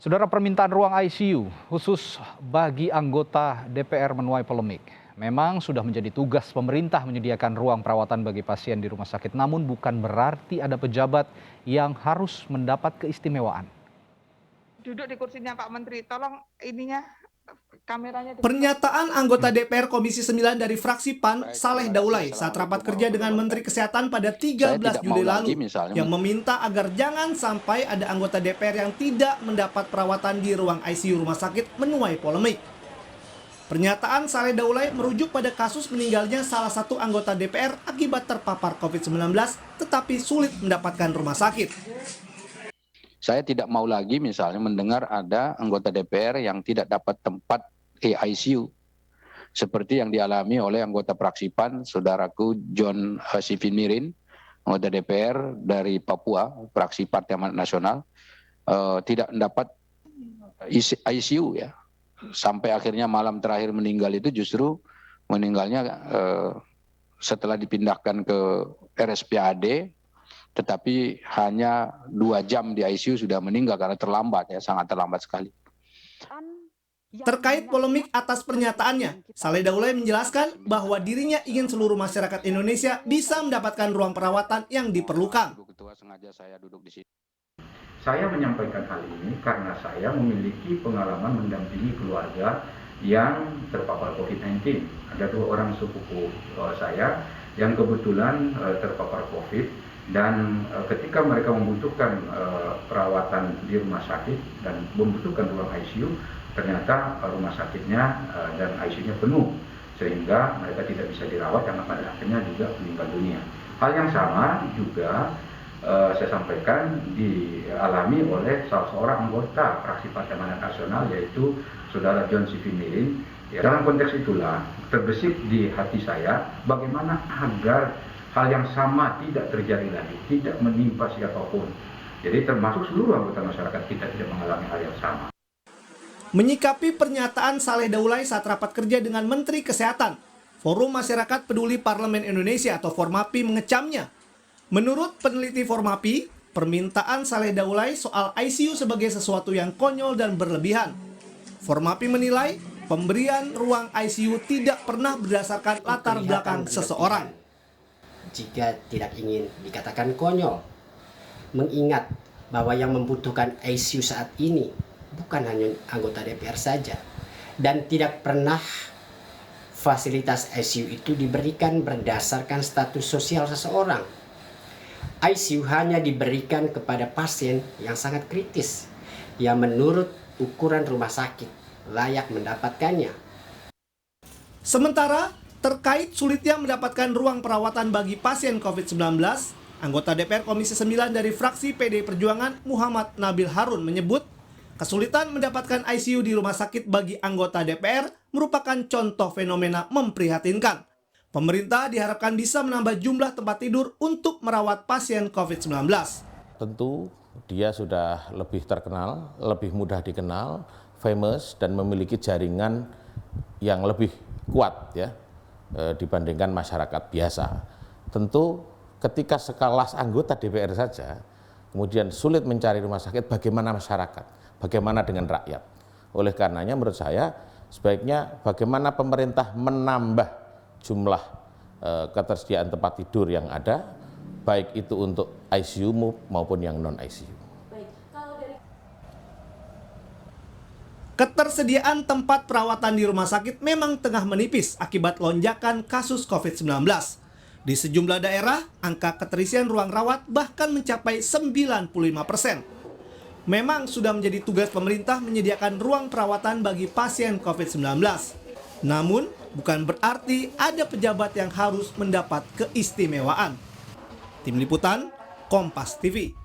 Saudara, permintaan ruang ICU khusus bagi anggota DPR menuai polemik. Memang sudah menjadi tugas pemerintah menyediakan ruang perawatan bagi pasien di rumah sakit, namun bukan berarti ada pejabat yang harus mendapat keistimewaan. Duduk di kursinya Pak Menteri, tolong kameranya. Pernyataan anggota DPR Komisi 9 dari fraksi PAN, Saleh Daulay, saat rapat kerja dengan Menteri Kesehatan pada 13 Juli lalu, yang meminta agar jangan sampai ada anggota DPR yang tidak mendapat perawatan di ruang ICU rumah sakit menuai polemik. Pernyataan Saleh Daulay merujuk pada kasus meninggalnya salah satu anggota DPR akibat terpapar COVID-19, tetapi sulit mendapatkan rumah sakit. Saya tidak mau lagi misalnya mendengar ada anggota DPR yang tidak dapat tempat ICU. Seperti yang dialami oleh anggota fraksi PAN, saudaraku John Sifinirin, anggota DPR dari Papua, fraksi Partai Amanat Nasional, tidak mendapat ICU ya. Sampai akhirnya malam terakhir meninggal itu justru meninggalnya setelah dipindahkan ke RSPAD, tetapi hanya 2 jam di ICU sudah meninggal karena terlambat ya, sangat terlambat sekali. Terkait polemik atas pernyataannya, Saleh Daulay menjelaskan bahwa dirinya ingin seluruh masyarakat Indonesia bisa mendapatkan ruang perawatan yang diperlukan. Saya menyampaikan hal ini karena saya memiliki pengalaman mendampingi keluarga yang terpapar COVID-19. Ada 2 orang sepupu saya yang kebetulan terpapar COVID. Dan ketika mereka membutuhkan perawatan di rumah sakit dan membutuhkan ruang ICU, ternyata rumah sakitnya dan ICU-nya penuh, sehingga mereka tidak bisa dirawat dan pada akhirnya juga meninggal dunia. Hal yang sama juga saya sampaikan dialami oleh salah seorang anggota fraksi Partai Amanat Nasional, yaitu saudara John Sifinirin. Ya, dalam konteks itulah terbesit di hati saya bagaimana agar hal yang sama tidak terjadi lagi, tidak menimpa siapapun. Jadi termasuk seluruh anggota masyarakat kita tidak mengalami hal yang sama. Menyikapi pernyataan Saleh Daulay saat rapat kerja dengan Menteri Kesehatan, Forum Masyarakat Peduli Parlemen Indonesia atau Formapi mengecamnya. Menurut peneliti Formapi, permintaan Saleh Daulay soal ICU sebagai sesuatu yang konyol dan berlebihan. Formapi menilai pemberian ruang ICU tidak pernah berdasarkan latar belakang seseorang. Jika tidak ingin dikatakan konyol, mengingat bahwa yang membutuhkan ICU saat ini bukan hanya anggota DPR saja, dan tidak pernah fasilitas ICU itu diberikan berdasarkan status sosial seseorang. ICU hanya diberikan kepada pasien yang sangat kritis, yang menurut ukuran rumah sakit layak mendapatkannya. Sementara terkait sulitnya mendapatkan ruang perawatan bagi pasien COVID-19, anggota DPR Komisi 9 dari fraksi PD Perjuangan Muhammad Nabil Harun menyebut kesulitan mendapatkan ICU di rumah sakit bagi anggota DPR merupakan contoh fenomena memprihatinkan. Pemerintah diharapkan bisa menambah jumlah tempat tidur untuk merawat pasien COVID-19. Tentu dia sudah lebih terkenal, lebih mudah dikenal, famous, dan memiliki jaringan yang lebih kuat ya, dibandingkan masyarakat biasa. Tentu ketika sekelas anggota DPR saja, kemudian sulit mencari rumah sakit, bagaimana masyarakat, bagaimana dengan rakyat. Oleh karenanya menurut saya, sebaiknya bagaimana pemerintah menambah jumlah ketersediaan tempat tidur yang ada, baik itu untuk ICU maupun yang non-ICU. Ketersediaan tempat perawatan di rumah sakit memang tengah menipis akibat lonjakan kasus COVID-19. Di sejumlah daerah, angka keterisian ruang rawat bahkan mencapai 95%. Memang sudah menjadi tugas pemerintah menyediakan ruang perawatan bagi pasien COVID-19. Namun, bukan berarti ada pejabat yang harus mendapat keistimewaan. Tim Liputan, Kompas TV.